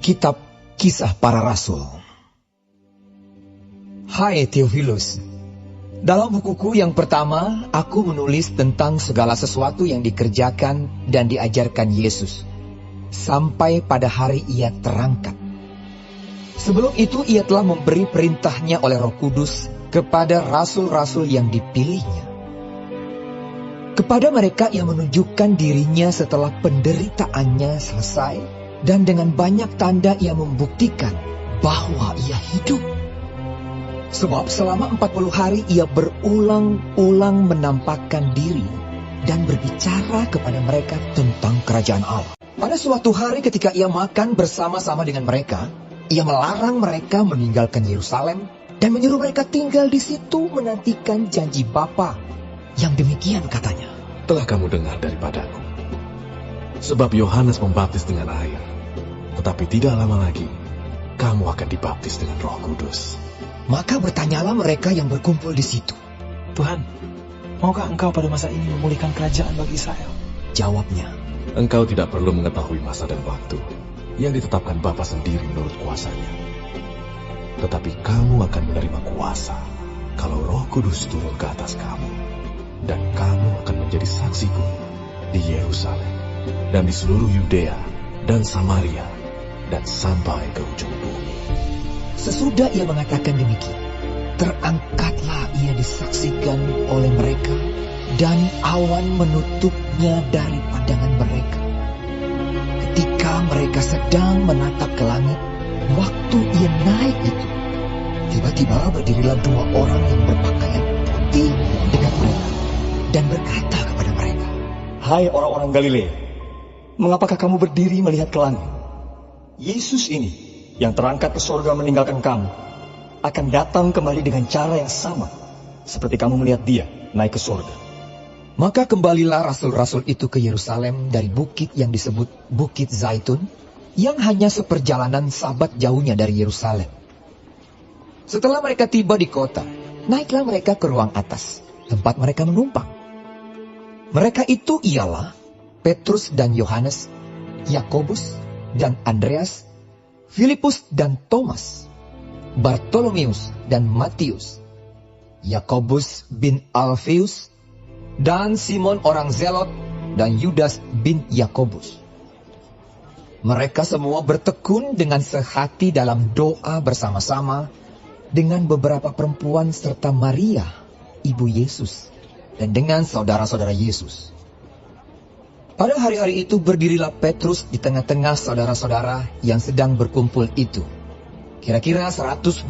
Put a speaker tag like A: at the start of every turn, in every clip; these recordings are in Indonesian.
A: Kitab Kisah Para Rasul. Hai Theophilus, dalam bukuku yang pertama, aku menulis tentang segala sesuatu yang dikerjakan dan diajarkan Yesus, sampai pada hari ia terangkat. Sebelum itu ia telah memberi perintahnya oleh Roh Kudus kepada rasul-rasul yang dipilihnya. Kepada mereka ia menunjukkan dirinya setelah penderitaannya selesai, dan dengan banyak tanda ia membuktikan bahwa ia hidup. Sebab selama 40 hari ia berulang-ulang menampakkan diri dan berbicara kepada mereka tentang kerajaan Allah. Pada suatu hari ketika ia makan bersama-sama dengan mereka, ia melarang mereka meninggalkan Yerusalem dan menyuruh mereka tinggal di situ menantikan janji Bapa. Yang demikian katanya,
B: "Telah kamu dengar daripadaku. Sebab Yohanes membaptis dengan air, tetapi tidak lama lagi kamu akan dibaptis dengan Roh Kudus."
A: Maka bertanyalah mereka yang berkumpul di situ,
C: "Tuhan, maukah engkau pada masa ini memulihkan kerajaan bagi Israel?"
A: Jawabnya,
B: "Engkau tidak perlu mengetahui masa dan waktu yang ditetapkan Bapa sendiri menurut kuasanya. Tetapi kamu akan menerima kuasa kalau Roh Kudus turun ke atas kamu. Dan kamu akan menjadi saksiku di Yerusalem dan di seluruh Yudea dan Samaria dan sampai ke ujung bumi."
A: Sesudah ia mengatakan demikian, terangkatlah ia disaksikan oleh mereka, dan awan menutupnya dari pandangan mereka. Ketika mereka sedang menatap ke langit, waktu ia naik itu, tiba-tiba berdirilah 2 orang yang berpakaian putih dekat mereka, dan berkata kepada mereka,
D: "Hai orang-orang Galilea, mengapakah kamu berdiri melihat ke langit? Yesus ini yang terangkat ke surga meninggalkan kamu, akan datang kembali dengan cara yang sama, seperti kamu melihat dia naik ke surga."
A: Maka kembalilah rasul-rasul itu ke Yerusalem dari bukit yang disebut Bukit Zaitun, yang hanya seperjalanan sabat jauhnya dari Yerusalem. Setelah mereka tiba di kota, naiklah mereka ke ruang atas, tempat mereka menumpang. Mereka itu ialah Petrus dan Yohanes, Yakobus dan Andreas, Filipus dan Thomas, Bartolomeus dan Matius, Yakobus bin Alfeus, dan Simon orang Zelot, dan Yudas bin Yakobus. Mereka semua bertekun dengan sehati dalam doa bersama-sama dengan beberapa perempuan serta Maria, ibu Yesus, dan dengan saudara-saudara Yesus. Pada hari-hari itu berdirilah Petrus di tengah-tengah saudara-saudara yang sedang berkumpul itu. Kira-kira 120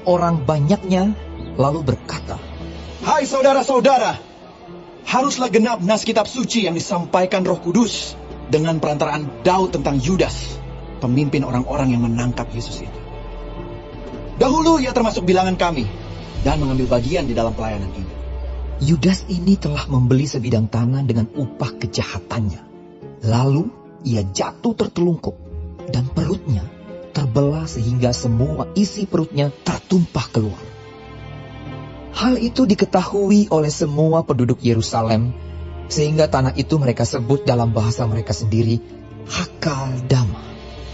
A: orang banyaknya, lalu berkata,
E: "Hai saudara-saudara, haruslah genap nas kitab suci yang disampaikan Roh Kudus dengan perantaraan Daud tentang Yudas, pemimpin orang-orang yang menangkap Yesus itu. Dahulu ia termasuk bilangan kami dan mengambil bagian di dalam pelayanan ini.
A: Yudas ini telah membeli sebidang tanah dengan upah kejahatannya. Lalu ia jatuh tertelungkup dan perutnya terbelah sehingga semua isi perutnya tertumpah keluar. Hal itu diketahui oleh semua penduduk Yerusalem, sehingga tanah itu mereka sebut dalam bahasa mereka sendiri Hakaldama,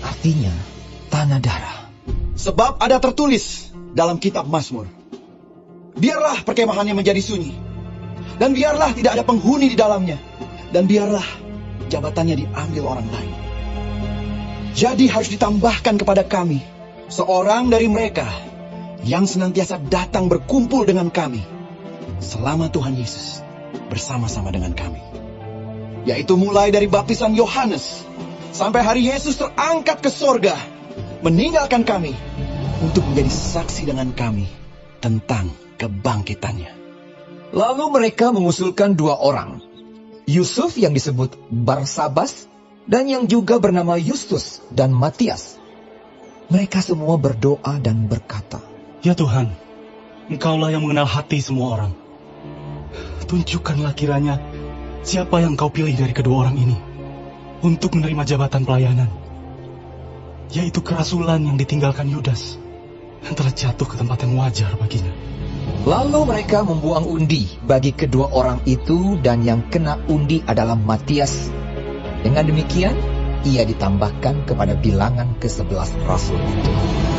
A: artinya tanah darah.
E: Sebab ada tertulis dalam kitab Mazmur, biarlah perkemahannya menjadi sunyi, dan biarlah tidak ada penghuni di dalamnya, dan biarlah jabatannya diambil orang lain. Jadi harus ditambahkan kepada kami seorang dari mereka yang senantiasa datang berkumpul dengan kami selama Tuhan Yesus bersama-sama dengan kami, yaitu mulai dari baptisan Yohanes sampai hari Yesus terangkat ke sorga, meninggalkan kami untuk menjadi saksi dengan kami tentang kebangkitannya."
A: Lalu mereka mengusulkan 2 orang, Yusuf yang disebut Barsabas, dan yang juga bernama Justus dan Matias. Mereka semua berdoa dan berkata,
C: "Ya Tuhan, Engkaulah yang mengenal hati semua orang. Tunjukkanlah kiranya siapa yang Kau pilih dari kedua orang ini untuk menerima jabatan pelayanan, yaitu kerasulan yang ditinggalkan Yudas, yang telah jatuh ke tempat yang wajar baginya."
A: Lalu mereka membuang undi bagi kedua orang itu, dan yang kena undi adalah Matias. Dengan demikian, ia ditambahkan kepada bilangan ke-11 rasul itu.